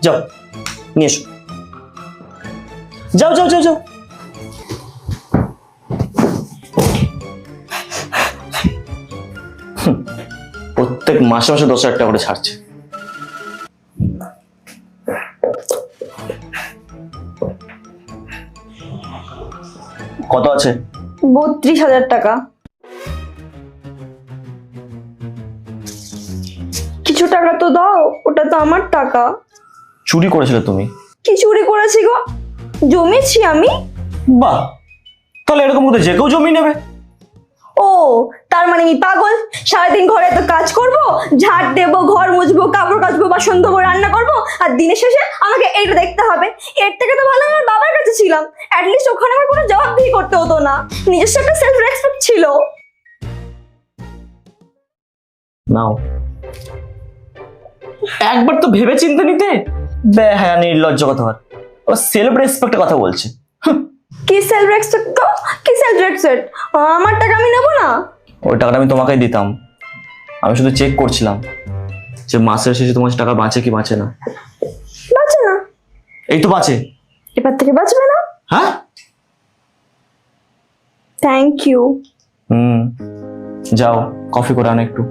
যাও নিয়ে এসো, যাও যাও যাও যাও। প্রত্যেক মাসে মাসে 10,000 টাকা করে ছাড়ছে। কত আছে? 32,000 টাকা। কিছু টাকা তো দাও, ওটা তো আমার টাকা। চুরি করেছিলে তুমি? কি চুরি করেছি গো? জমেছি আমি। বাহ, তাহলে এরকম মতো যে কেউ জমি নেবে। ও, তার মানে আমি পাগল? সারাদিন ঘরে তো কাজ করব, ঝাড় দেবো, ঘর মুছবো, কাপড় কাচবো, বাসন ধোবো, রান্না করবো, আর দিনের শেষে আমাকে এইটা দেখতে হবে। এর থেকে তো ভালো আমার বাবার কাছে ছিলাম, অ্যাটলিস্ট ওখানে আমার কোনো জবাবদিহি করতে হতো না, নিজস্ব একটা সেলফ রেসপেক্ট ছিল। নাও, একবার তো ভেবে চিন্তে নিতে। হ্যাঁ, নির্লজ্জ কথা। সেলফ রেসপেক্টের কথা বলছে। কি সেলফ রেসপেক্ট গো? কি সেলফ রেসপেক্ট? আমার টাকা আমি নেবো না? ওই টাকাটা আমি তোমাকেই দিতাম। আমি শুধু চেক করছিলাম যে মাসের শেষে তোমার টাকা বাঁচে কি বাঁচে না। বাঁচে না? এই তো বাঁচে। এবার থেকে বাঁচবে না? হ্যাঁ। Thank you. যাও কফি করে আনো একটু।